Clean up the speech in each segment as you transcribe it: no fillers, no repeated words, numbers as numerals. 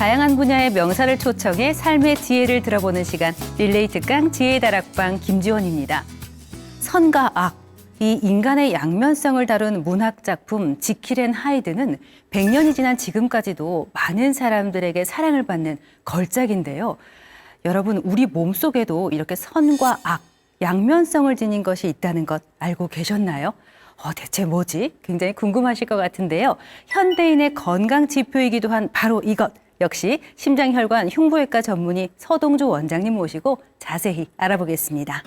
다양한 분야의 명사를 초청해 삶의 지혜를 들어보는 시간, 릴레이 특강 지혜의 다락방 김지원입니다. 선과 악, 이 인간의 양면성을 다룬 문학작품 지킬 앤 하이드는 100년이 지난 지금까지도 많은 사람들에게 사랑을 받는 걸작인데요. 여러분, 우리 몸속에도 이렇게 선과 악, 양면성을 지닌 것이 있다는 것 알고 계셨나요? 대체 뭐지? 굉장히 궁금하실 것 같은데요. 현대인의 건강 지표이기도 한 바로 이것. 역시 심장혈관 흉부외과 전문의 서동주 원장님 모시고 자세히 알아보겠습니다.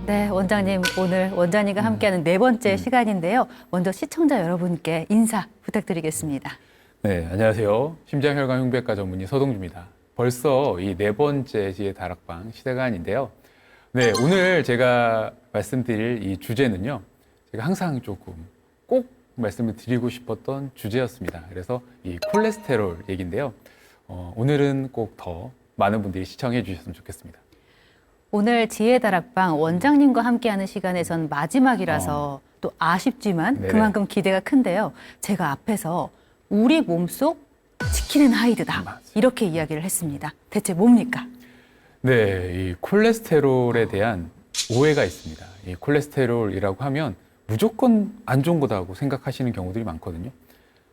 네, 원장님, 오늘 원장님과 함께하는 네 번째 시간인데요. 먼저 시청자 여러분께 인사 부탁드리겠습니다. 네, 안녕하세요. 심장혈관 흉부외과 전문의 서동주입니다. 벌써 이 네 번째 지혜 다락방 시간인데요. 네, 오늘 제가 말씀드릴 이 주제는요. 제가 항상 조금 꼭 말씀을 드리고 싶었던 주제였습니다. 그래서 이 콜레스테롤 얘기인데요. 오늘은 꼭 더 많은 분들이 시청해 주셨으면 좋겠습니다. 오늘 지혜 다락방 원장님과 함께하는 시간에선 마지막이라서 또 아쉽지만 네네. 그만큼 기대가 큰데요. 제가 앞에서 우리 몸속 지키는 하이드다. 맞아요. 이렇게 이야기를 했습니다. 대체 뭡니까? 네, 이 콜레스테롤에 대한 오해가 있습니다. 이 콜레스테롤이라고 하면 무조건 안 좋은 거다고 생각하시는 경우들이 많거든요.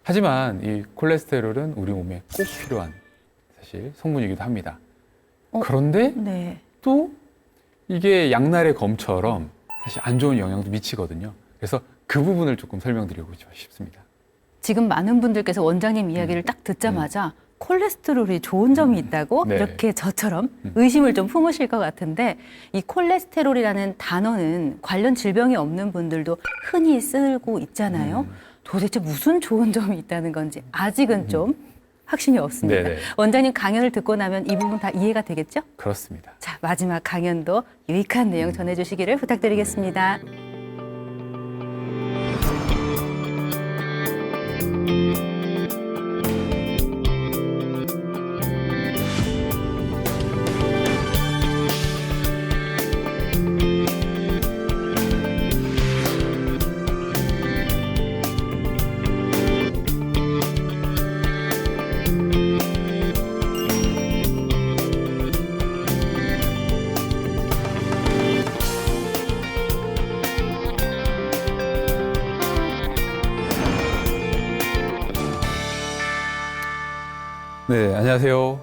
하지만 이 콜레스테롤은 우리 몸에 꼭 필요한 사실 성분이기도 합니다. 그런데 네. 또 이게 양날의 검처럼 사실 안 좋은 영향도 미치거든요. 그래서 그 부분을 조금 설명드리고 싶습니다. 지금 많은 분들께서 원장님 이야기를 딱 듣자마자 콜레스테롤이 좋은 점이 있다고 네. 이렇게 저처럼 의심을 좀 품으실 것 같은데 이 콜레스테롤이라는 단어는 관련 질병이 없는 분들도 흔히 쓰고 있잖아요. 도대체 무슨 좋은 점이 있다는 건지 아직은 좀 확신이 없습니다. 네네. 원장님 강연을 듣고 나면 이 부분 다 이해가 되겠죠? 그렇습니다. 자, 마지막 강연도 유익한 내용 전해주시기를 부탁드리겠습니다. 네, 안녕하세요.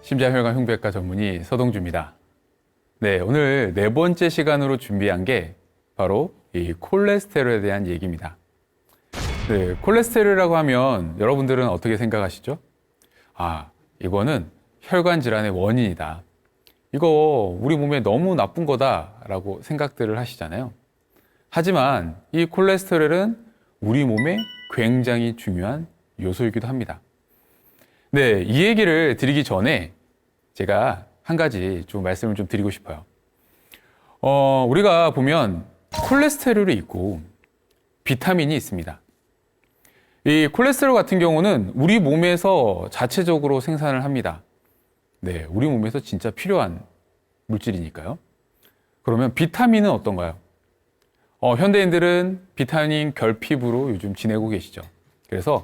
심장혈관 흉부외과 전문의 서동주입니다. 네, 오늘 네 번째 시간으로 준비한 게 바로 이 콜레스테롤에 대한 얘기입니다. 네, 콜레스테롤이라고 하면 여러분들은 어떻게 생각하시죠? 이거는 혈관 질환의 원인이다. 이거 우리 몸에 너무 나쁜 거다라고 생각들을 하시잖아요. 하지만 이 콜레스테롤은 우리 몸에 굉장히 중요한 요소이기도 합니다. 네, 이 얘기를 드리기 전에 제가 한 가지 좀 말씀을 좀 드리고 싶어요. 우리가 보면 콜레스테롤이 있고 비타민이 있습니다. 이 콜레스테롤 같은 경우는 우리 몸에서 자체적으로 생산을 합니다. 네, 우리 몸에서 진짜 필요한 물질이니까요. 그러면 비타민은 어떤가요? 현대인들은 비타민 결핍으로 요즘 지내고 계시죠. 그래서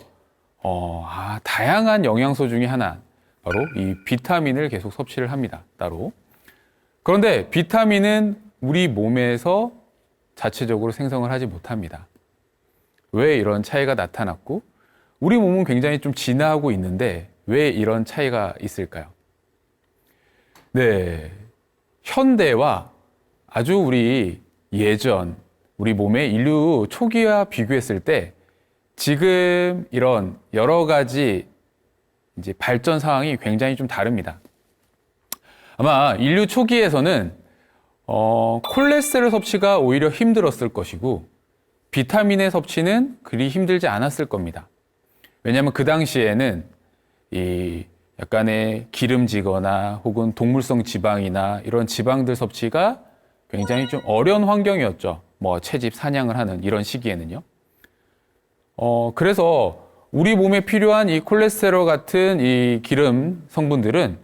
다양한 영양소 중에 하나, 바로 이 비타민을 계속 섭취를 합니다, 따로. 그런데 비타민은 우리 몸에서 자체적으로 생성을 하지 못합니다. 왜 이런 차이가 나타났고, 우리 몸은 굉장히 좀 진화하고 있는데, 왜 이런 차이가 있을까요? 네, 현대와 아주 우리 예전, 우리 몸의 인류 초기와 비교했을 때, 지금 이런 여러 가지 이제 발전 상황이 굉장히 좀 다릅니다. 아마 인류 초기에서는 콜레스테롤 섭취가 오히려 힘들었을 것이고 비타민의 섭취는 그리 힘들지 않았을 겁니다. 왜냐하면 그 당시에는 이 약간의 기름지거나 혹은 동물성 지방이나 이런 지방들 섭취가 굉장히 좀 어려운 환경이었죠. 뭐 채집, 사냥을 하는 이런 시기에는요. 그래서 우리 몸에 필요한 이 콜레스테롤 같은 이 기름 성분들은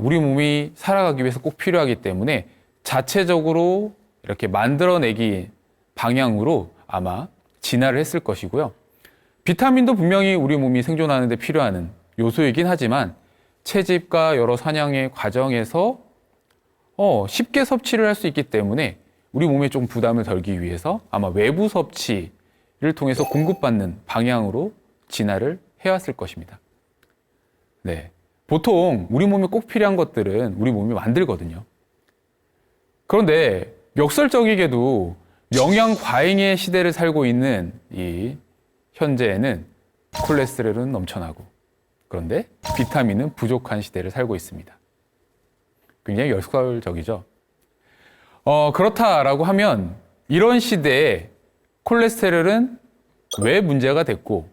우리 몸이 살아가기 위해서 꼭 필요하기 때문에 자체적으로 이렇게 만들어내기 방향으로 아마 진화를 했을 것이고요. 비타민도 분명히 우리 몸이 생존하는 데 필요한 요소이긴 하지만 채집과 여러 사냥의 과정에서 쉽게 섭취를 할 수 있기 때문에 우리 몸에 좀 부담을 덜기 위해서 아마 외부 섭취를 통해서 공급받는 방향으로 진화를 해왔을 것입니다. 네. 보통 우리 몸에 꼭 필요한 것들은 우리 몸이 만들거든요. 그런데 역설적이게도 영양 과잉의 시대를 살고 있는 이 현재에는 콜레스테롤은 넘쳐나고 그런데 비타민은 부족한 시대를 살고 있습니다. 굉장히 역설적이죠. 그렇다라고 하면 이런 시대에 콜레스테롤은 왜 문제가 됐고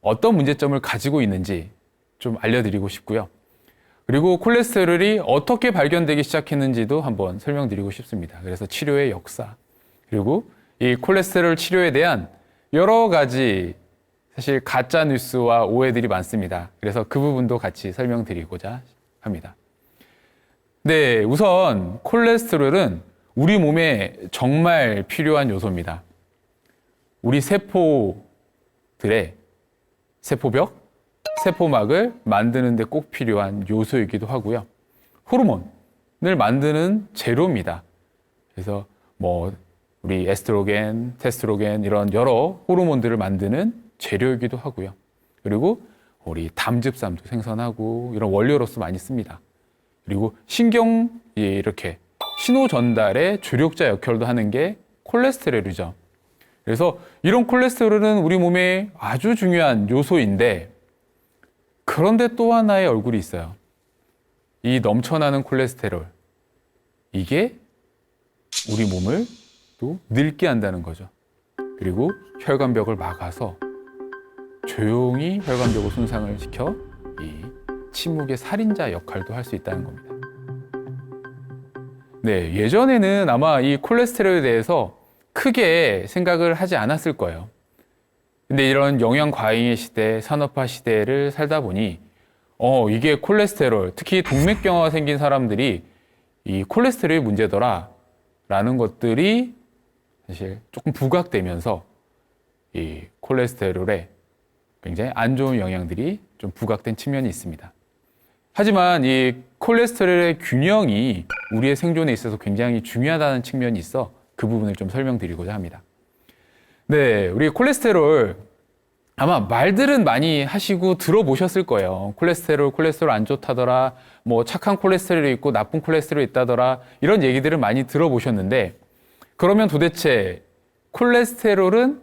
어떤 문제점을 가지고 있는지 좀 알려드리고 싶고요. 그리고 콜레스테롤이 어떻게 발견되기 시작했는지도 한번 설명드리고 싶습니다. 그래서 치료의 역사, 그리고 이 콜레스테롤 치료에 대한 여러 가지 사실 가짜 뉴스와 오해들이 많습니다. 그래서 그 부분도 같이 설명드리고자 합니다. 네, 우선 콜레스테롤은 우리 몸에 정말 필요한 요소입니다. 우리 세포들의 세포벽, 세포막을 만드는 데 꼭 필요한 요소이기도 하고요. 호르몬을 만드는 재료입니다. 그래서 우리 에스트로겐, 테스트로겐 이런 여러 호르몬들을 만드는 재료이기도 하고요. 그리고 우리 담즙산도 생산하고 이런 원료로서 많이 씁니다. 그리고 신경 이렇게 신호 전달의 조력자 역할도 하는 게 콜레스테롤이죠. 그래서 이런 콜레스테롤은 우리 몸에 아주 중요한 요소인데 그런데 또 하나의 얼굴이 있어요. 이 넘쳐나는 콜레스테롤, 이게 우리 몸을 또 늙게 한다는 거죠. 그리고 혈관벽을 막아서 조용히 혈관벽을 손상을 시켜 이 침묵의 살인자 역할도 할 수 있다는 겁니다. 네, 예전에는 아마 이 콜레스테롤에 대해서 크게 생각을 하지 않았을 거예요. 근데 이런 영양 과잉의 시대, 산업화 시대를 살다 보니 이게 콜레스테롤, 특히 동맥경화가 생긴 사람들이 이 콜레스테롤이 문제더라 라는 것들이 사실 조금 부각되면서 이 콜레스테롤에 굉장히 안 좋은 영향들이 좀 부각된 측면이 있습니다. 하지만 이 콜레스테롤의 균형이 우리의 생존에 있어서 굉장히 중요하다는 측면이 있어 그 부분을 좀 설명드리고자 합니다. 네, 우리 콜레스테롤 아마 말들은 많이 하시고 들어보셨을 거예요. 콜레스테롤 안 좋다더라, 착한 콜레스테롤이 있고 나쁜 콜레스테롤이 있다더라, 이런 얘기들은 많이 들어보셨는데 그러면 도대체 콜레스테롤은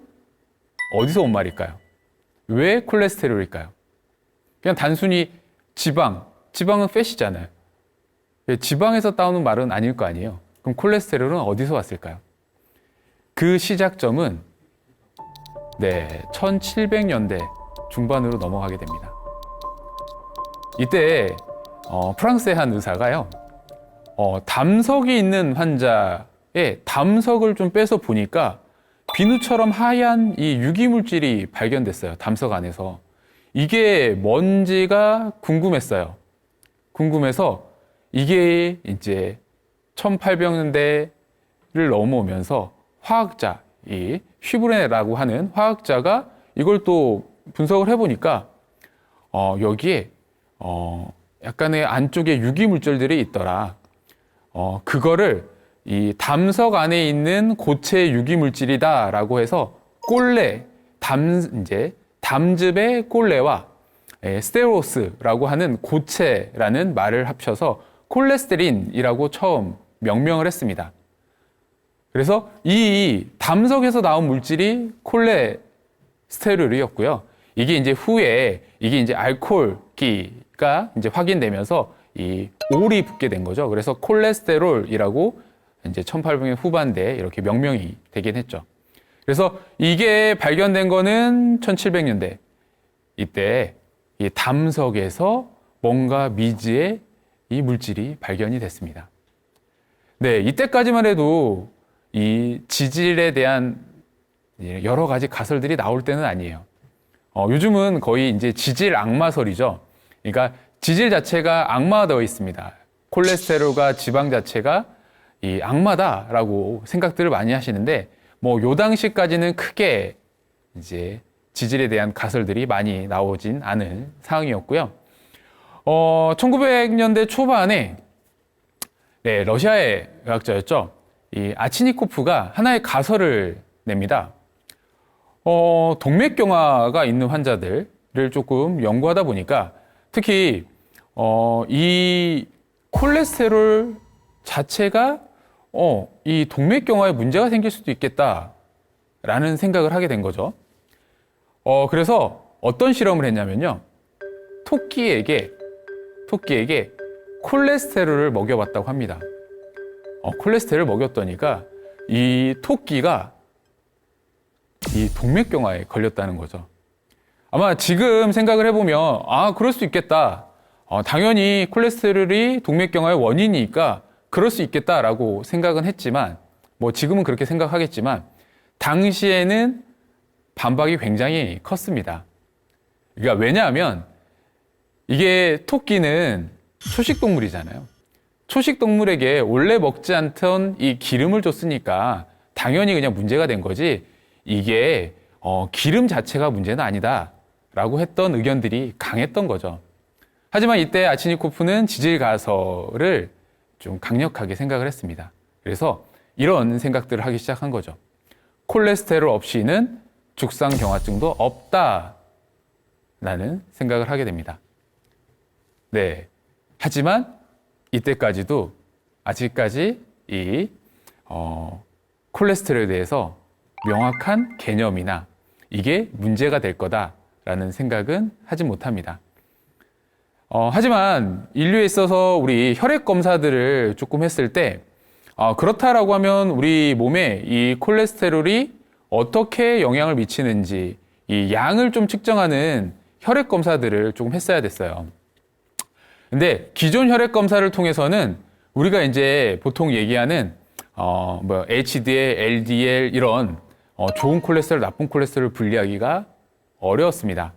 어디서 온 말일까요? 왜 콜레스테롤일까요? 그냥 단순히 지방은 팻이잖아요. 지방에서 따오는 말은 아닐 거 아니에요. 그럼 콜레스테롤은 어디서 왔을까요? 그 시작점은 1700년대 중반으로 넘어가게 됩니다. 이때 프랑스의 한 의사가요, 담석이 있는 환자의 담석을 좀 빼서 보니까 비누처럼 하얀 이 유기물질이 발견됐어요. 담석 안에서. 이게 뭔지가 궁금했어요. 궁금해서 이게 이제 1800년대를 넘어오면서 화학자, 이 휘브레라고 하는 화학자가 이걸 또 분석을 해보니까 여기에 약간의 안쪽에 유기물질들이 있더라. 그거를 이 담석 안에 있는 고체 유기물질이다라고 해서 꼴레, 담즙의 꼴레와 스테로스라고 하는 고체라는 말을 합쳐서 콜레스테린이라고 처음 명명을 했습니다. 그래서 이 담석에서 나온 물질이 콜레스테롤이었고요. 이게 이제 후에 이게 이제 알코올기가 이제 확인되면서 이 올이 붙게 된 거죠. 그래서 콜레스테롤이라고 이제 1800년 후반대에 이렇게 명명이 되긴 했죠. 그래서 이게 발견된 거는 1700년대. 이때 이 담석에서 뭔가 미지의 이 물질이 발견이 됐습니다. 네, 이때까지만 해도 이 지질에 대한 여러 가지 가설들이 나올 때는 아니에요. 요즘은 거의 이제 지질 악마설이죠. 그러니까 지질 자체가 악마되어 있습니다. 콜레스테롤과 지방 자체가 이 악마다라고 생각들을 많이 하시는데, 뭐 요 당시까지는 크게 이제 지질에 대한 가설들이 많이 나오진 않은 상황이었고요. 1900년대 초반에 네, 러시아의 의학자였죠. 이 아치니코프가 하나의 가설을 냅니다. 동맥경화가 있는 환자들을 조금 연구하다 보니까 특히 이 콜레스테롤 자체가 이 동맥경화에 문제가 생길 수도 있겠다라는 생각을 하게 된 거죠. 그래서 어떤 실험을 했냐면요. 토끼에게 콜레스테롤을 먹여봤다고 합니다. 콜레스테롤을 먹였더니까 이 토끼가 이 동맥경화에 걸렸다는 거죠. 아마 지금 생각을 해보면 그럴 수 있겠다. 당연히 콜레스테롤이 동맥경화의 원인이니까 그럴 수 있겠다라고 생각은 했지만, 뭐 지금은 그렇게 생각하겠지만 당시에는 반박이 굉장히 컸습니다. 그러니까 왜냐하면 이게 토끼는 초식동물이잖아요. 초식동물에게 원래 먹지 않던 이 기름을 줬으니까 당연히 그냥 문제가 된 거지, 이게 기름 자체가 문제는 아니다라고 했던 의견들이 강했던 거죠. 하지만 이때 아치니코프는 지질 가설을 좀 강력하게 생각을 했습니다. 그래서 이런 생각들을 하기 시작한 거죠. 콜레스테롤 없이는 죽상경화증도 없다라는 생각을 하게 됩니다. 네. 하지만 이때까지도 아직까지 이 콜레스테롤에 대해서 명확한 개념이나 이게 문제가 될 거다라는 생각은 하지 못합니다. 하지만 인류에 있어서 우리 혈액 검사들을 조금 했을 때 그렇다라고 하면 우리 몸에 이 콜레스테롤이 어떻게 영향을 미치는지 이 양을 좀 측정하는 혈액 검사들을 조금 했어야 됐어요. 근데 기존 혈액 검사를 통해서는 우리가 이제 보통 얘기하는 HDL, LDL 이런 좋은 콜레스테롤, 나쁜 콜레스테롤을 분리하기가 어려웠습니다.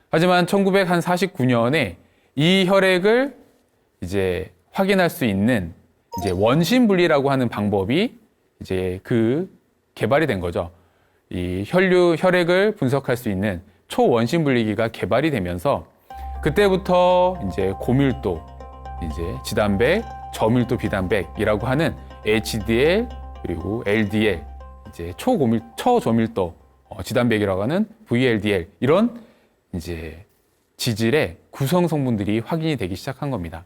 하지만 1949년에 이 혈액을 이제 확인할 수 있는 이제 원심 분리라고 하는 방법이 이제 개발이 된 거죠. 이 혈액을 분석할 수 있는 초원심 분리기가 개발이 되면서 그때부터 이제 고밀도, 이제 지단백, 저밀도 비단백이라고 하는 HDL 그리고 LDL, 이제 초저밀도 지단백이라고 하는 VLDL 이런 이제 지질의 구성 성분들이 확인이 되기 시작한 겁니다.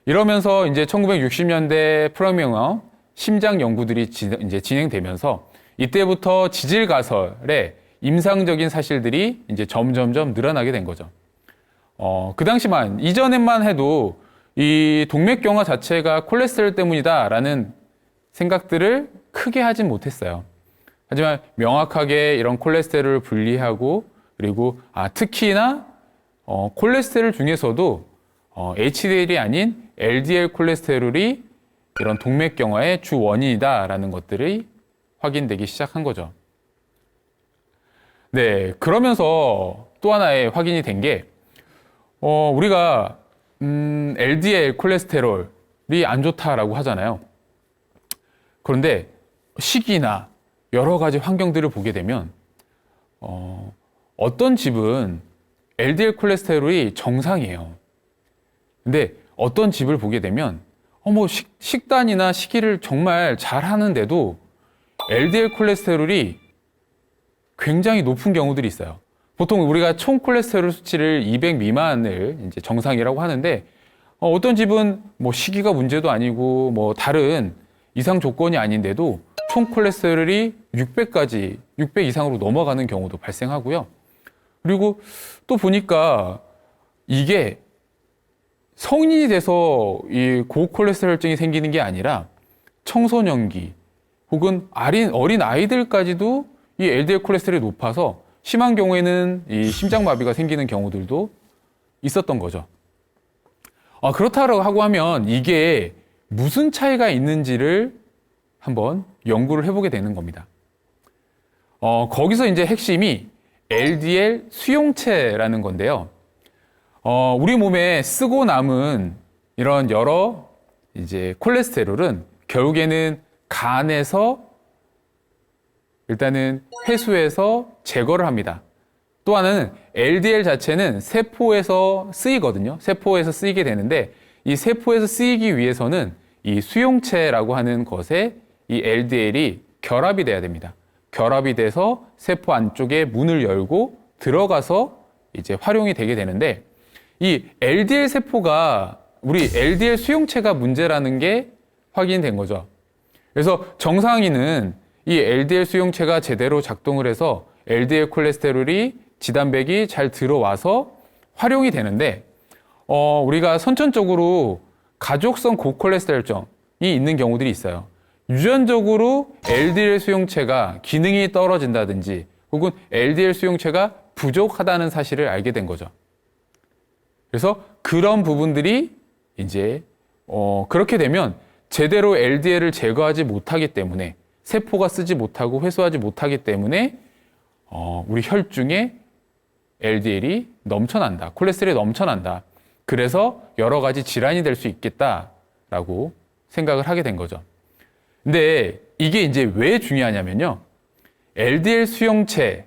이러면서 이제 1960년대 프랑명어 심장 연구들이 이제 진행되면서 이때부터 지질 가설의 임상적인 사실들이 이제 점점점 늘어나게 된 거죠. 그 당시만, 이전에만 해도 이 동맥경화 자체가 콜레스테롤 때문이다라는 생각들을 크게 하진 못했어요. 하지만 명확하게 이런 콜레스테롤을 분리하고 그리고 특히나 콜레스테롤 중에서도 HDL이 아닌 LDL 콜레스테롤이 이런 동맥경화의 주 원인이다라는 것들이 확인되기 시작한 거죠. 네, 그러면서 또 하나의 확인이 된 게 우리가 LDL 콜레스테롤이 안 좋다라고 하잖아요. 그런데 시기나 여러 가지 환경들을 보게 되면 어떤 집은 LDL 콜레스테롤이 정상이에요. 근데 어떤 집을 보게 되면 식단이나 식이를 정말 잘 하는데도 LDL 콜레스테롤이 굉장히 높은 경우들이 있어요. 보통 우리가 총 콜레스테롤 수치를 200 미만을 이제 정상이라고 하는데 어떤 집은 뭐 식이가 문제도 아니고 뭐 다른 이상 조건이 아닌데도 총 콜레스테롤이 600 이상으로 넘어가는 경우도 발생하고요. 그리고 또 보니까 이게 성인이 돼서 이 고콜레스테롤증이 생기는 게 아니라 청소년기 혹은 어린 아이들까지도 이 LDL 콜레스테롤이 높아서 심한 경우에는 이 심장마비가 생기는 경우들도 있었던 거죠. 그렇다고 하고 하면 이게 무슨 차이가 있는지를 한번 연구를 해보게 되는 겁니다. 거기서 이제 핵심이 LDL 수용체라는 건데요. 우리 몸에 쓰고 남은 이런 여러 이제 콜레스테롤은 결국에는 간에서 일단은 회수해서 제거를 합니다. 또 하나는 LDL 자체는 세포에서 쓰이거든요. 세포에서 쓰이게 되는데 이 세포에서 쓰이기 위해서는 이 수용체라고 하는 것에 이 LDL이 결합이 돼야 됩니다. 결합이 돼서 세포 안쪽에 문을 열고 들어가서 이제 활용이 되게 되는데 이 LDL 세포가 우리 LDL 수용체가 문제라는 게 확인된 거죠. 그래서 정상인은 이 LDL 수용체가 제대로 작동을 해서 LDL 콜레스테롤이 지단백이 잘 들어와서 활용이 되는데 우리가 선천적으로 가족성 고콜레스테롤증이 있는 경우들이 있어요. 유전적으로 LDL 수용체가 기능이 떨어진다든지 혹은 LDL 수용체가 부족하다는 사실을 알게 된 거죠. 그래서 그런 부분들이 이제 그렇게 되면 제대로 LDL을 제거하지 못하기 때문에 세포가 쓰지 못하고 회수하지 못하기 때문에 우리 혈중에 LDL이 넘쳐난다. 콜레스테롤이 넘쳐난다. 그래서 여러 가지 질환이 될 수 있겠다라고 생각을 하게 된 거죠. 근데 이게 이제 왜 중요하냐면요. LDL 수용체가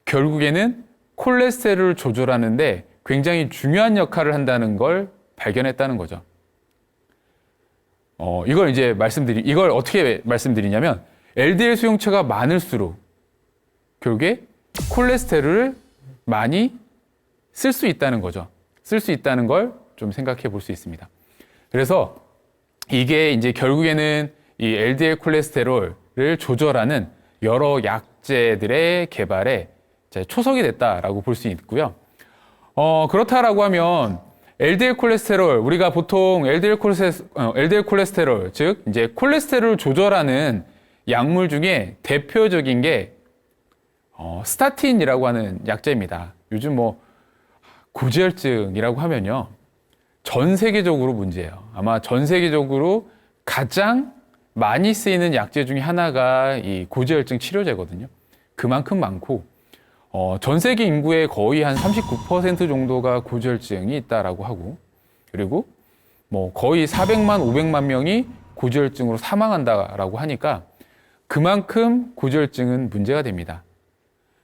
결국에는 콜레스테롤을 조절하는데 굉장히 중요한 역할을 한다는 걸 발견했다는 거죠. 이걸 어떻게 말씀드리냐면 LDL 수용체가 많을수록 결국에 콜레스테롤을 많이 쓸 수 있다는 거죠. 쓸 수 있다는 걸 좀 생각해 볼 수 있습니다. 그래서 이게 이제 결국에는 이 LDL 콜레스테롤을 조절하는 여러 약제들의 개발에 초석이 됐다라고 볼 수 있고요. 그렇다라고 하면 LDL 콜레스테롤, 우리가 보통 LDL 콜레스테롤, 즉 이제 콜레스테롤을 조절하는 약물 중에 대표적인 게 스타틴이라고 하는 약제입니다. 요즘 고지혈증이라고 하면요. 전 세계적으로 문제예요. 아마 전 세계적으로 가장 많이 쓰이는 약제 중에 하나가 이 고지혈증 치료제거든요. 그만큼 많고, 전 세계 인구의 거의 한 39% 정도가 고지혈증이 있다라고 하고, 그리고 거의 400만, 500만 명이 고지혈증으로 사망한다라고 하니까 그만큼 고지혈증은 문제가 됩니다.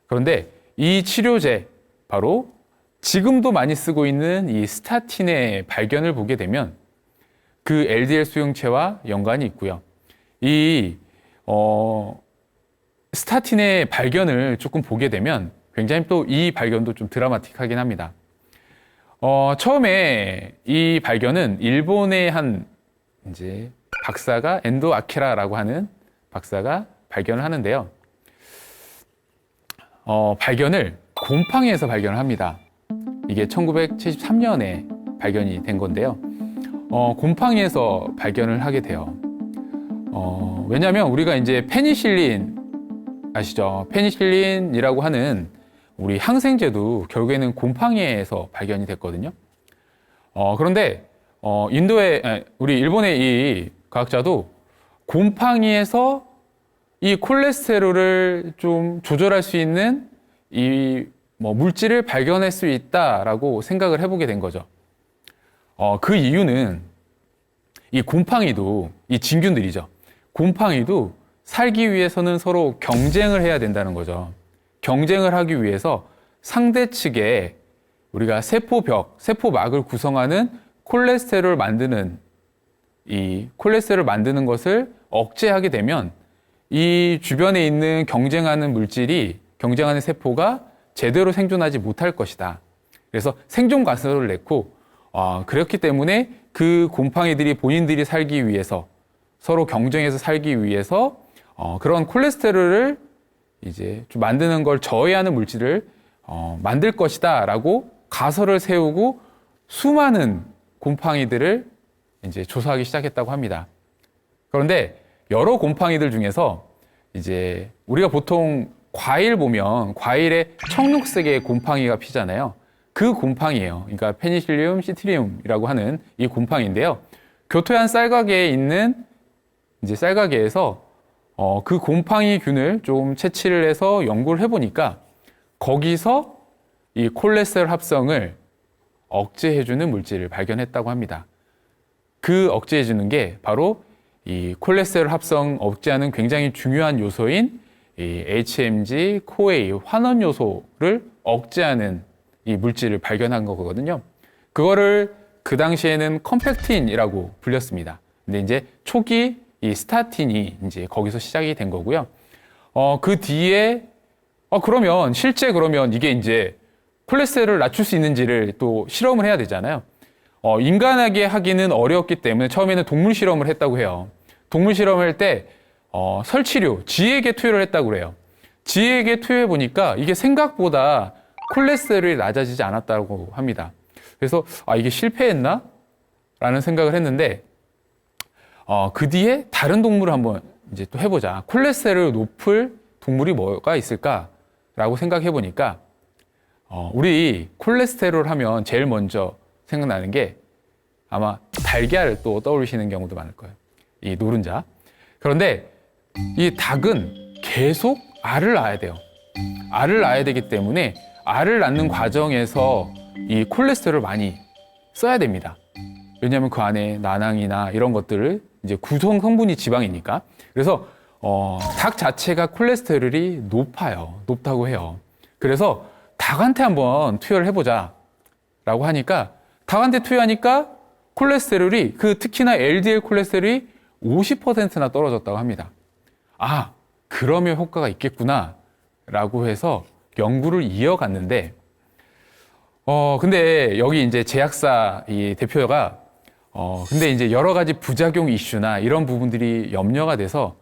그런데 이 치료제, 바로 지금도 많이 쓰고 있는 이 스타틴의 발견을 보게 되면 그 LDL 수용체와 연관이 있고요. 이 스타틴의 발견을 조금 보게 되면 굉장히 또 이 발견도 좀 드라마틱하긴 합니다. 처음에 이 발견은 일본의 한 이제 박사가 엔도 아키라라고 하는 박사가 발견을 하는데요. 발견을 곰팡이에서 발견을 합니다. 이게 1973년에 발견이 된 건데요. 곰팡이에서 발견을 하게 돼요. 왜냐하면 우리가 이제 페니실린 아시죠? 페니실린이라고 하는 우리 항생제도 결국에는 곰팡이에서 발견이 됐거든요. 그런데 우리 일본의 이 과학자도 곰팡이에서 이 콜레스테롤을 좀 조절할 수 있는 이 물질을 발견할 수 있다라고 생각을 해보게 된 거죠. 그 이유는 이 곰팡이도, 이 진균들이죠. 곰팡이도 살기 위해서는 서로 경쟁을 해야 된다는 거죠. 경쟁을 하기 위해서 상대 측에 우리가 세포벽, 세포막을 구성하는 콜레스테롤을 만드는 것을 억제하게 되면 이 주변에 있는 경쟁하는 물질이, 경쟁하는 세포가 제대로 생존하지 못할 것이다. 그래서 생존 가설을 냈고, 그렇기 때문에 그 곰팡이들이 본인들이 살기 위해서, 서로 경쟁해서 살기 위해서 그런 콜레스테롤을 이제 좀 만드는 걸 저해하는 물질을 만들 것이다라고 가설을 세우고 수많은 곰팡이들을 이제 조사하기 시작했다고 합니다. 그런데 여러 곰팡이들 중에서 이제 우리가 보통 과일 보면 과일에 청록색의 곰팡이가 피잖아요. 그 곰팡이에요. 그러니까 페니실리움 시트리움이라고 하는 이 곰팡이인데요. 교토현 쌀가게에 있는 이제 쌀가게에서 그 곰팡이균을 좀 채취를 해서 연구를 해보니까 거기서 이 콜레스테롤 합성을 억제해주는 물질을 발견했다고 합니다. 그 억제해주는 게 바로 이 콜레스테롤 합성 억제하는 굉장히 중요한 요소인 이 HMG, CoA, 환원 요소를 억제하는 이 물질을 발견한 거거든요. 그거를 그 당시에는 컴팩틴이라고 불렸습니다. 근데 이제 초기 이 스타틴이 이제 거기서 시작이 된 거고요. 그 뒤에 그러면 실제 그러면 이게 이제 콜레스테롤을 낮출 수 있는지를 또 실험을 해야 되잖아요. 인간에게 하기는 어려웠기 때문에 처음에는 동물 실험을 했다고 해요. 동물 실험할 때 설치류, 쥐에게 투여를 했다고 그래요. 쥐에게 투여해 보니까 이게 생각보다 콜레스테롤이 낮아지지 않았다고 합니다. 그래서 이게 실패했나? 라는 생각을 했는데 그 뒤에 다른 동물을 한번 이제 또 해보자. 콜레스테롤 높을 동물이 뭐가 있을까라고 생각해 보니까 우리 콜레스테롤 하면 제일 먼저 생각나는 게 아마 달걀을 또 떠올리시는 경우도 많을 거예요. 이 노른자. 그런데 이 닭은 계속 알을 낳아야 돼요. 알을 낳아야 되기 때문에 알을 낳는 과정에서 이 콜레스테롤을 많이 써야 됩니다. 왜냐하면 그 안에 난황이나 이런 것들을 이제 구성 성분이 지방이니까. 그래서 닭 자체가 콜레스테롤이 높아요. 높다고 해요. 그래서 닭한테 한번 투여를 해보자라고 하니까 닭한테 투여하니까 콜레스테롤이 특히나 LDL 콜레스테롤이 50%나 떨어졌다고 합니다. 그러면 효과가 있겠구나라고 해서 연구를 이어갔는데 근데 여기 이제 제약사 이 대표가 근데 이제 여러 가지 부작용 이슈나 이런 부분들이 염려가 돼서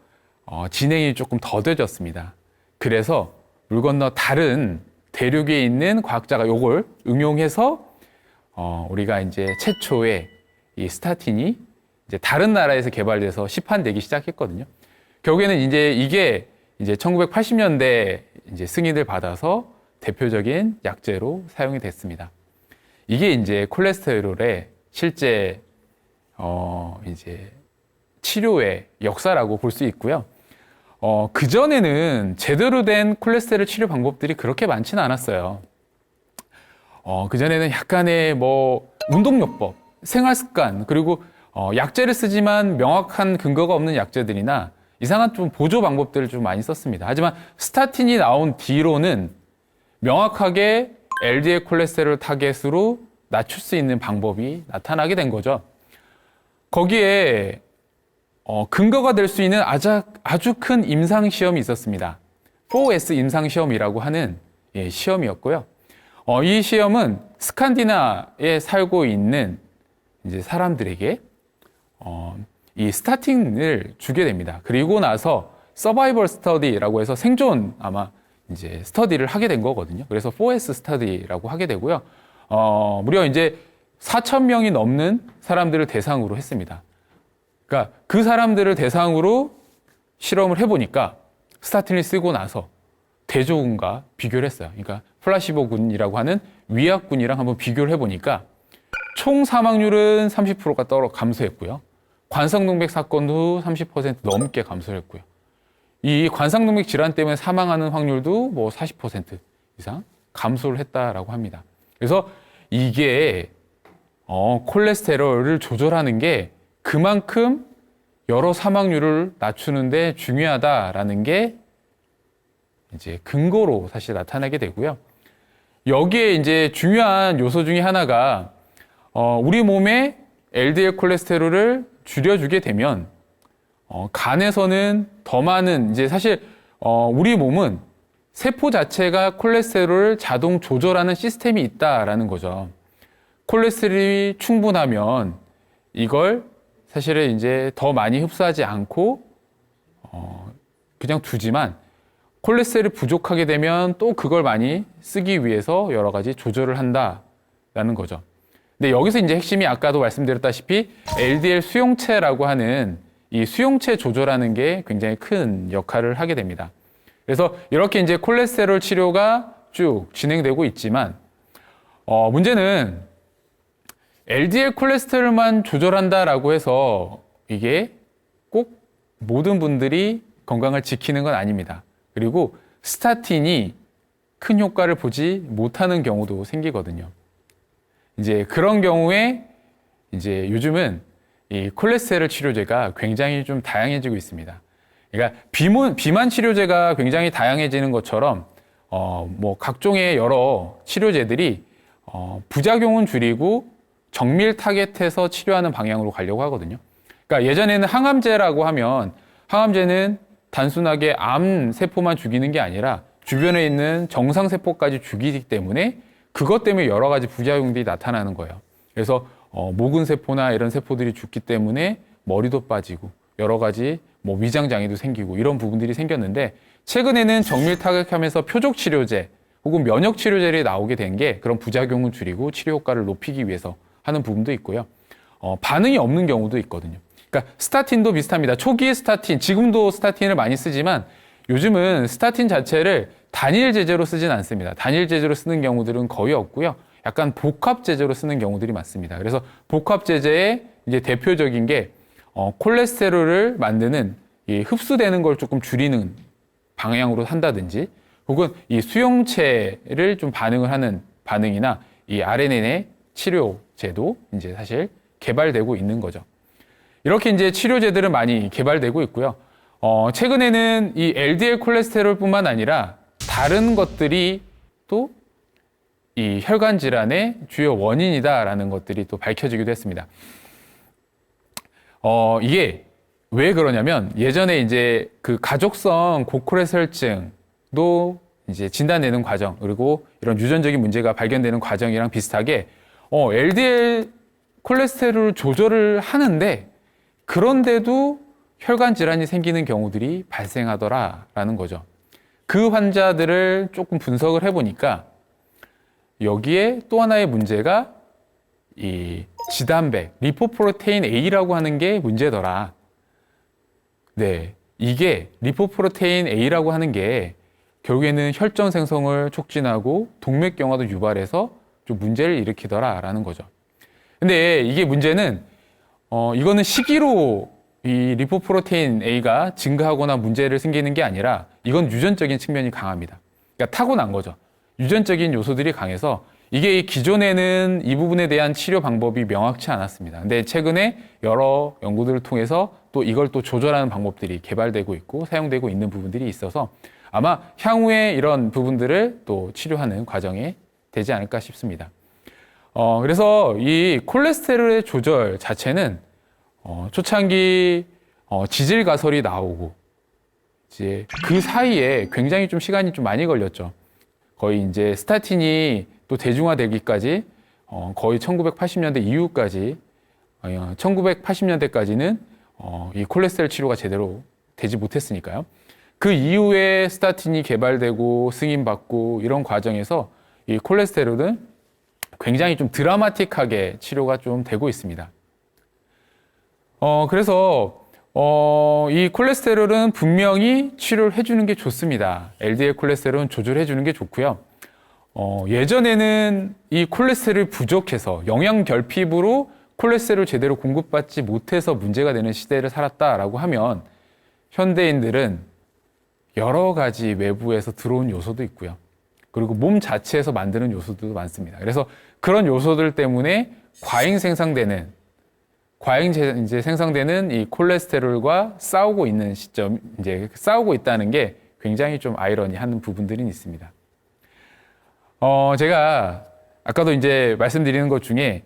진행이 조금 더뎌졌습니다. 그래서 물 건너 다른 대륙에 있는 과학자가 요걸 응용해서 우리가 이제 최초의 이 스타틴이 이제 다른 나라에서 개발돼서 시판되기 시작했거든요. 결국에는 이제 이게 이제 1980년대 이제 승인을 받아서 대표적인 약제로 사용이 됐습니다. 이게 이제 콜레스테롤의 실제 이제 치료의 역사라고 볼 수 있고요. 그전에는 제대로 된 콜레스테롤 치료 방법들이 그렇게 많지는 않았어요. 그전에는 약간의 운동요법, 생활습관, 그리고 약제를 쓰지만 명확한 근거가 없는 약제들이나 이상한 좀 보조 방법들을 좀 많이 썼습니다. 하지만 스타틴이 나온 뒤로는 명확하게 LDL 콜레스테롤 타겟으로 낮출 수 있는 방법이 나타나게 된 거죠. 거기에 근거가 될 수 있는 아주 큰 임상 시험이 있었습니다. 4S 임상 시험이라고 하는 시험이었고요. 이 시험은 스칸디나에 살고 있는 이제 사람들에게 이 스타틴을 주게 됩니다. 그리고 나서 서바이벌 스터디라고 해서 생존 아마 이제 스터디를 하게 된 거거든요. 그래서 4S 스터디라고 하게 되고요. 무려 이제 4,000명이 넘는 사람들을 대상으로 했습니다. 그러니까 그 사람들을 대상으로 실험을 해보니까 스타틴을 쓰고 나서 대조군과 비교를 했어요. 그러니까 플라시보군이라고 하는 위약군이랑 한번 비교를 해보니까 총 사망률은 30%가 감소했고요. 관성동맥 사건도 30% 넘게 감소했고요. 이 관상동맥 질환 때문에 사망하는 확률도 40% 이상 감소를 했다라고 합니다. 그래서 이게 콜레스테롤을 조절하는 게 그만큼 여러 사망률을 낮추는데 중요하다라는 게 이제 근거로 사실 나타나게 되고요. 여기에 이제 중요한 요소 중에 하나가 우리 몸에 LDL 콜레스테롤을 줄여주게 되면 간에서는 더 많은 이제 사실 우리 몸은 세포 자체가 콜레스테롤을 자동 조절하는 시스템이 있다라는 거죠. 콜레스테롤이 충분하면 이걸 사실은 이제 더 많이 흡수하지 않고 그냥 두지만 콜레스테롤이 부족하게 되면 또 그걸 많이 쓰기 위해서 여러 가지 조절을 한다라는 거죠. 근데 여기서 이제 핵심이 아까도 말씀드렸다시피 LDL 수용체라고 하는 이 수용체 조절하는 게 굉장히 큰 역할을 하게 됩니다. 그래서 이렇게 이제 콜레스테롤 치료가 쭉 진행되고 있지만 문제는 LDL 콜레스테롤만 조절한다라고 해서 이게 꼭 모든 분들이 건강을 지키는 건 아닙니다. 그리고 스타틴이 큰 효과를 보지 못하는 경우도 생기거든요. 이제 그런 경우에 이제 요즘은 이 콜레스테롤 치료제가 굉장히 좀 다양해지고 있습니다. 그러니까 비만 치료제가 굉장히 다양해지는 것처럼 뭐 각종의 여러 치료제들이 부작용은 줄이고 정밀 타겟해서 치료하는 방향으로 가려고 하거든요. 그러니까 예전에는 항암제라고 하면 항암제는 단순하게 암 세포만 죽이는 게 아니라 주변에 있는 정상 세포까지 죽이기 때문에 그것 때문에 여러 가지 부작용들이 나타나는 거예요. 그래서 모근 세포나 이런 세포들이 죽기 때문에 머리도 빠지고 여러 가지 뭐 위장 장애도 생기고 이런 부분들이 생겼는데 최근에는 정밀 타격하면서 표적 치료제 혹은 면역 치료제를 나오게 된 게 그런 부작용을 줄이고 치료 효과를 높이기 위해서 하는 부분도 있고요. 반응이 없는 경우도 있거든요. 그러니까 스타틴도 비슷합니다. 초기에 스타틴, 지금도 스타틴을 많이 쓰지만 요즘은 스타틴 자체를 단일 제제로 쓰진 않습니다. 단일 제제로 쓰는 경우들은 거의 없고요. 약간 복합 제제로 쓰는 경우들이 많습니다. 그래서 복합 제제의 이제 대표적인 게 콜레스테롤을 만드는 이 흡수되는 걸 조금 줄이는 방향으로 한다든지 혹은 이 수용체를 좀 반응을 하는 반응이나 이 RNA 치료제도 이제 사실 개발되고 있는 거죠. 이렇게 이제 치료제들은 많이 개발되고 있고요. 최근에는 이 LDL 콜레스테롤뿐만 아니라 다른 것들이 또 이 혈관 질환의 주요 원인이다라는 것들이 또 밝혀지기도 했습니다. 이게 왜 그러냐면 예전에 이제 그 가족성 고콜레스테롤증도 이제 진단되는 과정 그리고 이런 유전적인 문제가 발견되는 과정이랑 비슷하게 LDL 콜레스테롤 조절을 하는데 그런데도 혈관 질환이 생기는 경우들이 발생하더라라는 거죠. 그 환자들을 조금 분석을 해보니까 여기에 또 하나의 문제가 이 지단백, 리포프로테인 A라고 하는 게 문제더라. 네, 이게 리포프로테인 A라고 하는 게 결국에는 혈전 생성을 촉진하고 동맥경화도 유발해서 좀 문제를 일으키더라라는 거죠. 근데 이게 문제는 이거는 시기로 이 리포프로테인 A가 증가하거나 문제를 생기는 게 아니라 이건 유전적인 측면이 강합니다. 그러니까 타고난 거죠. 유전적인 요소들이 강해서 이게 기존에는 이 부분에 대한 치료 방법이 명확치 않았습니다. 근데 최근에 여러 연구들을 통해서 또 이걸 또 조절하는 방법들이 개발되고 있고 사용되고 있는 부분들이 있어서 아마 향후에 이런 부분들을 또 치료하는 과정에 되지 않을까 싶습니다. 그래서 이 콜레스테롤의 조절 자체는 초창기 지질 가설이 나오고 이제 그 사이에 굉장히 좀 시간이 좀 많이 걸렸죠. 거의 이제 스타틴이 또 대중화되기까지 거의 1980년대 이후까지 1980년대까지는 이 콜레스테롤 치료가 제대로 되지 못했으니까요. 그 이후에 스타틴이 개발되고 승인받고 이런 과정에서 이 콜레스테롤은 굉장히 좀 드라마틱하게 치료가 좀 되고 있습니다. 그래서 이 콜레스테롤은 분명히 치료를 해주는 게 좋습니다. LDL 콜레스테롤은 조절해주는 게 좋고요. 예전에는 이 콜레스테롤이 부족해서 영양 결핍으로 콜레스테롤 제대로 공급받지 못해서 문제가 되는 시대를 살았다라고 하면 현대인들은 여러 가지 외부에서 들어온 요소도 있고요. 그리고 몸 자체에서 만드는 요소들도 많습니다. 그래서 그런 요소들 때문에 과잉 생성되는 이 콜레스테롤과 싸우고 있는 시점, 이제 싸우고 있다는 게 굉장히 좀 아이러니한 부분들이 있습니다. 제가 아까도 이제 말씀드리는 것 중에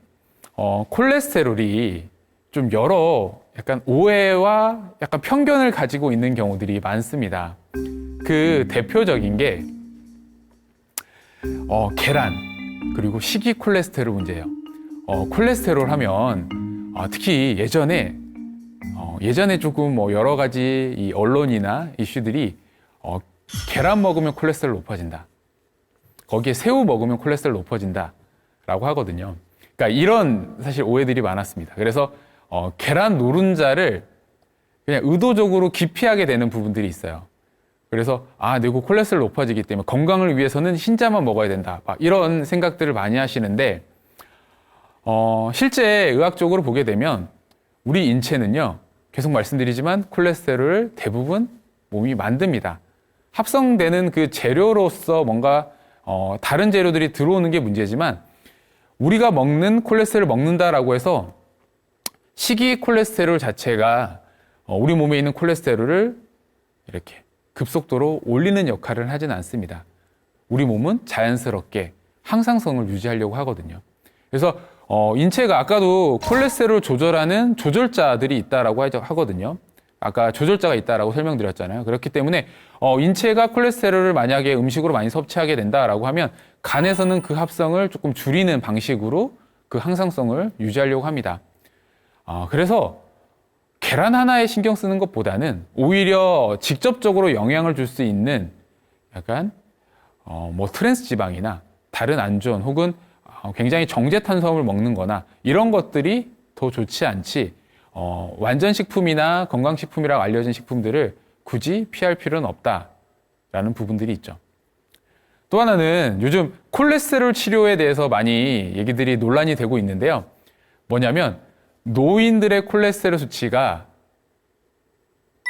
콜레스테롤이 좀 여러 약간 오해와 약간 편견을 가지고 있는 경우들이 많습니다. 그 대표적인 게 계란 그리고 식이 콜레스테롤 문제예요. 콜레스테롤 하면 특히 예전에 조금 뭐 여러 가지 이 언론이나 이슈들이 계란 먹으면 콜레스테롤 높아진다. 거기에 새우 먹으면 콜레스테롤 높아진다라고 하거든요. 그러니까 이런 사실 오해들이 많았습니다. 그래서 계란 노른자를 그냥 의도적으로 기피하게 되는 부분들이 있어요. 그래서 내고 콜레스테롤 높아지기 때문에 건강을 위해서는 흰자만 먹어야 된다. 막 이런 생각들을 많이 하시는데 실제 의학적으로 보게 되면 우리 인체는요, 계속 말씀드리지만 콜레스테롤을 대부분 몸이 만듭니다. 합성되는 그 재료로서 뭔가 다른 재료들이 들어오는 게 문제지만 우리가 먹는 콜레스테롤을 먹는다라고 해서 식이 콜레스테롤 자체가 우리 몸에 있는 콜레스테롤을 이렇게 급속도로 올리는 역할을 하진 않습니다. 우리 몸은 자연스럽게 항상성을 유지하려고 하거든요. 그래서 인체가 아까도 콜레스테롤 조절하는 조절자들이 있다라고 하거든요. 아까 조절자가 있다라고 설명드렸잖아요. 그렇기 때문에 인체가 콜레스테롤을 만약에 음식으로 많이 섭취하게 된다라고 하면 간에서는 그 합성을 조금 줄이는 방식으로 그 항상성을 유지하려고 합니다. 그래서 계란 하나에 신경 쓰는 것보다는 오히려 직접적으로 영향을 줄 수 있는 약간 트랜스 지방이나 다른 안 좋은 혹은 굉장히 정제 탄수화물을 먹는 거나 이런 것들이 더 좋지 않지 완전 식품이나 건강식품이라고 알려진 식품들을 굳이 피할 필요는 없다라는 부분들이 있죠. 또 하나는 요즘 콜레스테롤 치료에 대해서 많이 얘기들이 논란이 되고 있는데요. 뭐냐면 노인들의 콜레스테롤 수치가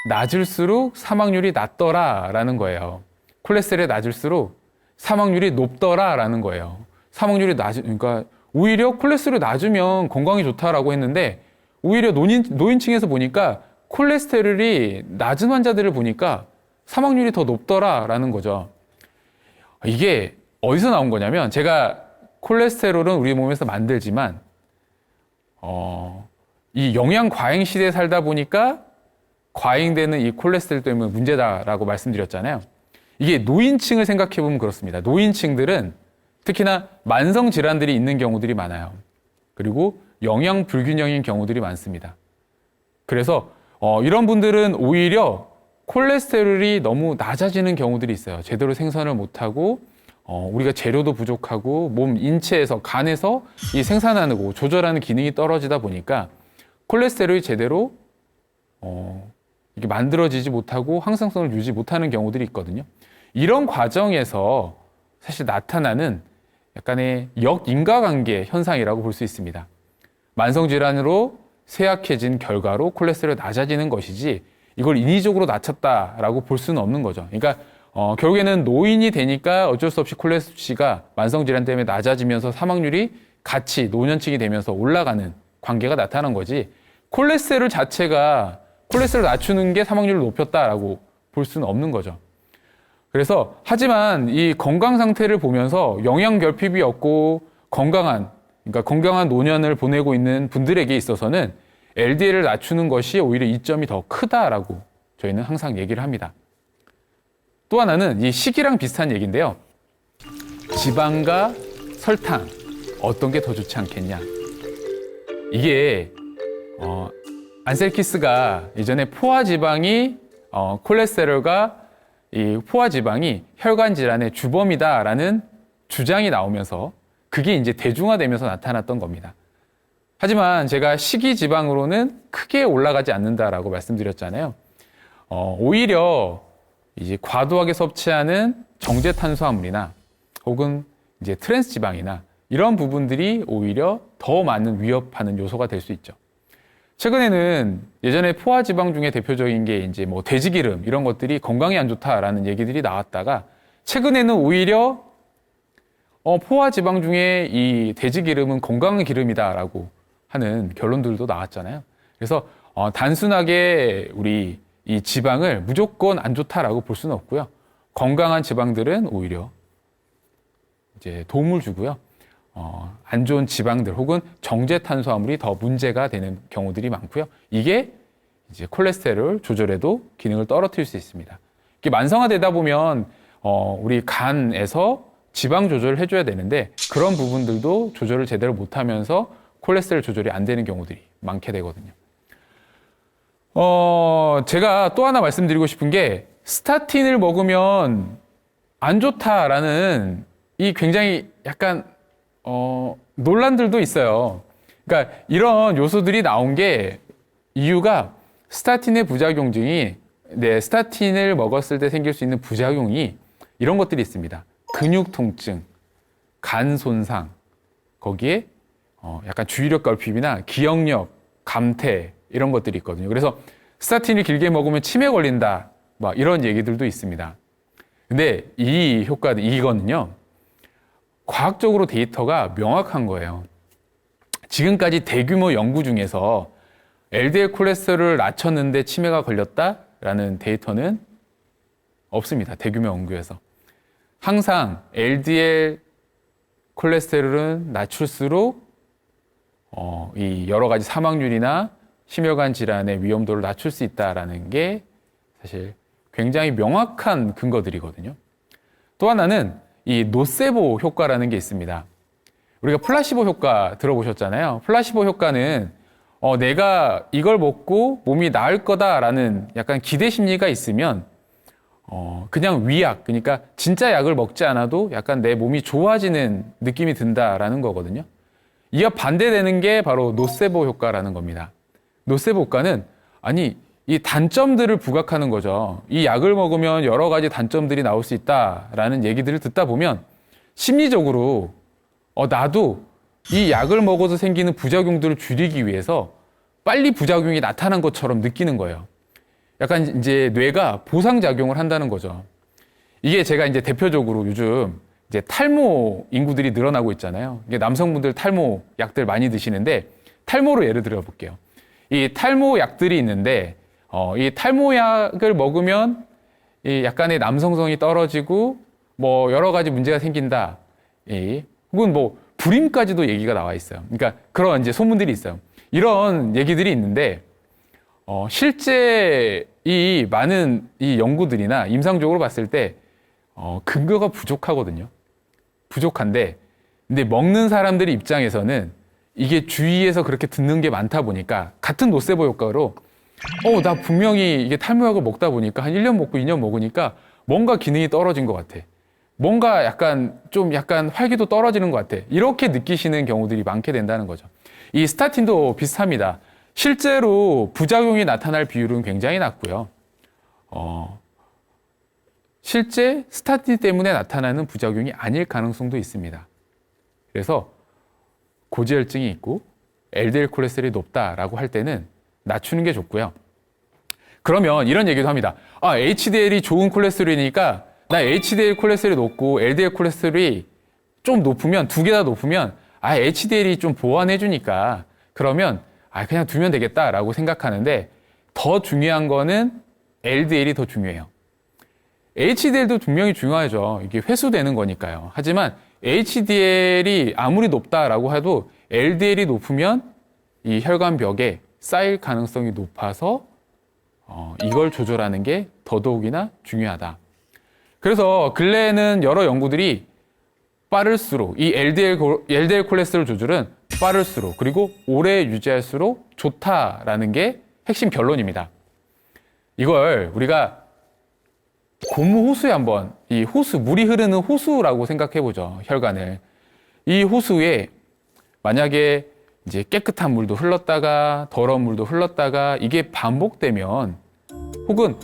낮을수록 사망률이 낮더라라는 거예요. 콜레스테롤이 낮을수록 사망률이 높더라라는 거예요. 사망률이 그러니까 오히려 콜레스테롤이 낮으면 건강이 좋다라고 했는데 오히려 노인층에서 보니까 콜레스테롤이 낮은 환자들을 보니까 사망률이 더 높더라라는 거죠. 이게 어디서 나온 거냐면 제가 콜레스테롤은 우리 몸에서 만들지만 이 영양 과잉 시대에 살다 보니까 과잉되는 이 콜레스테롤 때문에 문제다라고 말씀드렸잖아요. 이게 노인층을 생각해 보면 그렇습니다. 노인층들은 특히나 만성 질환들이 있는 경우들이 많아요. 그리고 영양 불균형인 경우들이 많습니다. 그래서 이런 분들은 오히려 콜레스테롤이 너무 낮아지는 경우들이 있어요. 제대로 생산을 못하고 우리가 재료도 부족하고 몸 인체에서 간에서 이 생산하고 조절하는 기능이 떨어지다 보니까 콜레스테롤이 제대로 이게 만들어지지 못하고 항상성을 유지 못하는 경우들이 있거든요. 이런 과정에서 사실 나타나는 약간의 역인과관계 현상이라고 볼 수 있습니다. 만성질환으로 쇠약해진 결과로 콜레스테롤이 낮아지는 것이지 이걸 인위적으로 낮췄다라고 볼 수는 없는 거죠. 그러니까 결국에는 노인이 되니까 어쩔 수 없이 콜레스테롤 수치가 만성질환 때문에 낮아지면서 사망률이 같이 노년층이 되면서 올라가는 관계가 나타난 거지 콜레스테롤 자체가 콜레스테롤 낮추는 게 사망률을 높였다라고 볼 수는 없는 거죠. 그래서 하지만 이 건강 상태를 보면서 영양 결핍이 없고 건강한 노년을 보내고 있는 분들에게 있어서는 LDL을 낮추는 것이 오히려 이점이 더 크다라고 저희는 항상 얘기를 합니다. 또 하나는 이 식이랑 비슷한 얘기인데요. 지방과 설탕 어떤 게 더 좋지 않겠냐. 이게 안셀키스가 예전에 포화지방이 콜레스테롤과 이 포화지방이 혈관 질환의 주범이다라는 주장이 나오면서 그게 이제 대중화되면서 나타났던 겁니다. 하지만 제가 식이지방으로는 크게 올라가지 않는다라고 말씀드렸잖아요. 오히려 이제 과도하게 섭취하는 정제 탄수화물이나 혹은 이제 트랜스 지방이나 이런 부분들이 오히려 더 많은 위협하는 요소가 될 수 있죠. 최근에는 예전에 포화지방 중에 대표적인 게 이제 돼지기름 이런 것들이 건강에 안 좋다라는 얘기들이 나왔다가 최근에는 오히려 포화지방 중에 이 돼지기름은 건강한 기름이다라고 하는 결론들도 나왔잖아요. 그래서 단순하게 우리 이 지방을 무조건 안 좋다라고 볼 수는 없고요. 건강한 지방들은 오히려 이제 도움을 주고요. 안 좋은 지방들 혹은 정제 탄수화물이 더 문제가 되는 경우들이 많고요. 이게 이제 콜레스테롤 조절에도 기능을 떨어뜨릴 수 있습니다. 이게 만성화되다 보면 우리 간에서 지방 조절을 해줘야 되는데 그런 부분들도 조절을 제대로 못하면서 콜레스테롤 조절이 안 되는 경우들이 많게 되거든요. 제가 또 하나 말씀드리고 싶은 게 스타틴을 먹으면 안 좋다라는 이 굉장히 약간 논란들도 있어요. 그러니까 이런 요소들이 나온 게 이유가 스타틴의 부작용증이 네, 스타틴을 먹었을 때 생길 수 있는 부작용이 이런 것들이 있습니다. 근육 통증, 간 손상, 거기에 약간 주의력 결핍이나 기억력, 감퇴 이런 것들이 있거든요. 그래서 스타틴을 길게 먹으면 치매 걸린다, 막 이런 얘기들도 있습니다. 근데 이 효과는 이거는요, 과학적으로 데이터가 명확한 거예요. 지금까지 대규모 연구 중에서 LDL 콜레스테롤을 낮췄는데 치매가 걸렸다라는 데이터는 없습니다. 대규모 연구에서. 항상 LDL 콜레스테롤은 낮출수록 이 여러 가지 사망률이나 심혈관 질환의 위험도를 낮출 수 있다라는 게 사실 굉장히 명확한 근거들이거든요. 또 하나는 이 노세보 효과라는 게 있습니다. 우리가 플라시보 효과 들어보셨잖아요. 플라시보 효과는 내가 이걸 먹고 몸이 나을 거다라는 약간 기대 심리가 있으면 그냥 위약, 그러니까 진짜 약을 먹지 않아도 약간 내 몸이 좋아지는 느낌이 든다라는 거거든요. 이와 반대되는 게 바로 노세보 효과라는 겁니다. 노세보 효과는 이 단점들을 부각하는 거죠. 이 약을 먹으면 여러 가지 단점들이 나올 수 있다라는 얘기들을 듣다 보면 심리적으로 나도 이 약을 먹어서 생기는 부작용들을 줄이기 위해서 빨리 부작용이 나타난 것처럼 느끼는 거예요. 약간 이제 뇌가 보상작용을 한다는 거죠. 이게 제가 이제 대표적으로 요즘 이제 탈모 인구들이 늘어나고 있잖아요. 이게 남성분들 탈모 약들 많이 드시는데 탈모로 예를 들어 볼게요. 이 탈모 약들이 있는데 이 탈모 약을 먹으면 이 약간의 남성성이 떨어지고 뭐 여러 가지 문제가 생긴다. 혹은 뭐 불임까지도 얘기가 나와 있어요. 그러니까 그런 이제 소문들이 있어요. 이런 얘기들이 있는데 실제 이 많은 이 연구들이나 임상적으로 봤을 때 근거가 부족하거든요. 부족한데 근데 먹는 사람들의 입장에서는 이게 주위에서 그렇게 듣는 게 많다 보니까 같은 노세보 효과로 나 분명히 이게 탈모약을 먹다 보니까 한 1년 먹고 2년 먹으니까 뭔가 기능이 떨어진 것 같아. 뭔가 약간 활기도 떨어지는 것 같아. 이렇게 느끼시는 경우들이 많게 된다는 거죠. 이 스타틴도 비슷합니다. 실제로 부작용이 나타날 비율은 굉장히 낮고요. 실제 스타틴 때문에 나타나는 부작용이 아닐 가능성도 있습니다. 그래서 고지혈증이 있고 LDL 콜레스테롤이 높다라고 할 때는 낮추는 게 좋고요. 그러면 이런 얘기도 합니다. HDL이 좋은 콜레스테롤이니까 나 HDL 콜레스테롤이 높고 LDL 콜레스테롤이 좀 높으면 두 개 다 높으면 HDL이 좀 보완해 주니까 그러면 그냥 두면 되겠다라고 생각하는데 더 중요한 거는 LDL이 더 중요해요. HDL도 분명히 중요하죠. 이게 회수되는 거니까요. 하지만 HDL이 아무리 높다라고 해도 LDL이 높으면 이 혈관벽에 쌓일 가능성이 높아서 이걸 조절하는 게 더더욱이나 중요하다. 그래서 근래에는 여러 연구들이 빠를수록 이 LDL 콜레스테롤 조절은 빠를수록 그리고 오래 유지할수록 좋다라는 게 핵심 결론입니다. 이걸 우리가 고무 호수에 한번 이 호수, 물이 흐르는 호수라고 생각해 보죠. 혈관을. 이 호수에 만약에 이제 깨끗한 물도 흘렀다가 더러운 물도 흘렀다가 이게 반복되면 혹은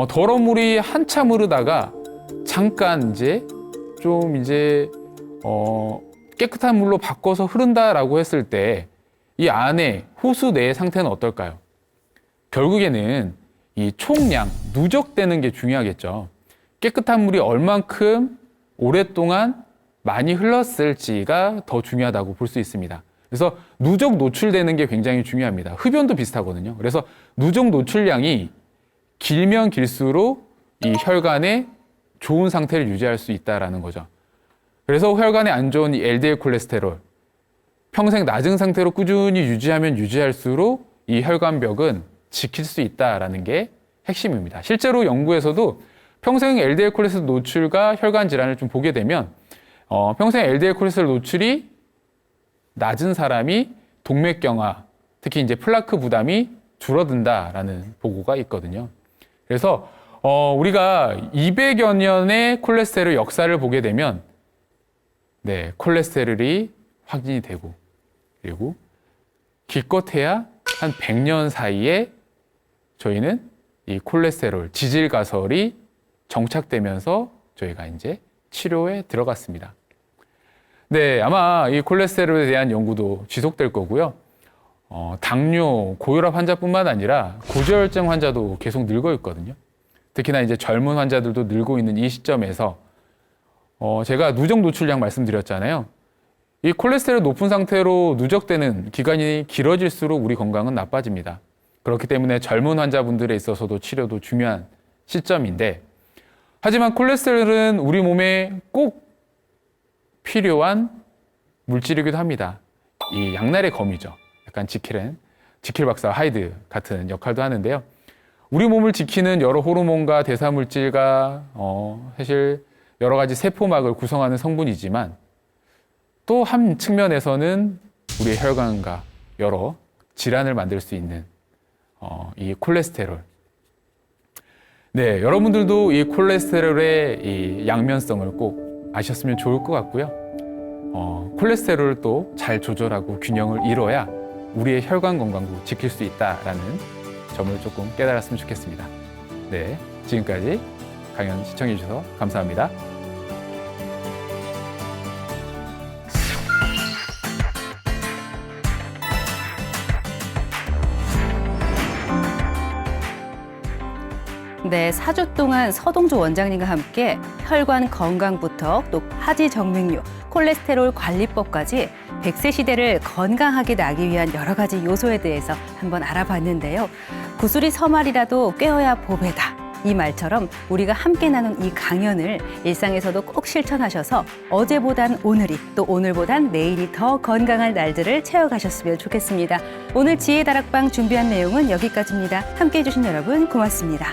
더러운 물이 한참 흐르다가 잠깐 깨끗한 물로 바꿔서 흐른다라고 했을 때 이 안에 호수 내의 상태는 어떨까요? 결국에는 이 총량, 누적되는 게 중요하겠죠. 깨끗한 물이 얼만큼 오랫동안 많이 흘렀을지가 더 중요하다고 볼 수 있습니다. 그래서 누적 노출되는 게 굉장히 중요합니다. 흡연도 비슷하거든요. 그래서 누적 노출량이 길면 길수록 이 혈관에 좋은 상태를 유지할 수 있다는 거죠. 그래서 혈관에 안 좋은 이 LDL 콜레스테롤, 평생 낮은 상태로 꾸준히 유지하면 유지할수록 이 혈관벽은 지킬 수 있다는 게 핵심입니다. 실제로 연구에서도 평생 LDL 콜레스테롤 노출과 혈관 질환을 좀 보게 되면 평생 LDL 콜레스테롤 노출이 낮은 사람이 동맥경화, 특히 이제 플라크 부담이 줄어든다라는 보고가 있거든요. 그래서 우리가 200여 년의 콜레스테롤 역사를 보게 되면 콜레스테롤이 확진이 되고 그리고 기껏해야 한 100년 사이에 저희는 이 콜레스테롤, 지질가설이 정착되면서 저희가 이제 치료에 들어갔습니다. 네, 아마 이 콜레스테롤에 대한 연구도 지속될 거고요. 당뇨, 고혈압 환자뿐만 아니라 고지혈증 환자도 계속 늘고 있거든요. 특히나 이제 젊은 환자들도 늘고 있는 이 시점에서 제가 누적 노출량 말씀드렸잖아요. 이 콜레스테롤 높은 상태로 누적되는 기간이 길어질수록 우리 건강은 나빠집니다. 그렇기 때문에 젊은 환자분들에 있어서도 치료도 중요한 시점인데, 하지만 콜레스테롤은 우리 몸에 꼭 필요한 물질이기도 합니다. 이 양날의 검이죠. 약간 지킬 박사 하이드 같은 역할도 하는데요. 우리 몸을 지키는 여러 호르몬과 대사물질과 사실 여러 가지 세포막을 구성하는 성분이지만, 또 한 측면에서는 우리의 혈관과 여러 질환을 만들 수 있는 이 콜레스테롤. 네, 여러분들도 이 콜레스테롤의 이 양면성을 꼭 아셨으면 좋을 것 같고요. 콜레스테롤을 또 잘 조절하고 균형을 이뤄야 우리의 혈관 건강도 지킬 수 있다라는 점을 조금 깨달았으면 좋겠습니다. 네, 지금까지 강연 시청해 주셔서 감사합니다. 네, 4주 동안 서동주 원장님과 함께 혈관 건강부터 또 하지 정맥류, 콜레스테롤 관리법까지 100세 시대를 건강하게 나기 위한 여러 가지 요소에 대해서 한번 알아봤는데요. 구슬이 서말이라도 꿰어야 보배다. 이 말처럼 우리가 함께 나눈 이 강연을 일상에서도 꼭 실천하셔서 어제보단 오늘이, 또 오늘보단 내일이 더 건강한 날들을 채워가셨으면 좋겠습니다. 오늘 지혜다락방 준비한 내용은 여기까지입니다. 함께해 주신 여러분 고맙습니다.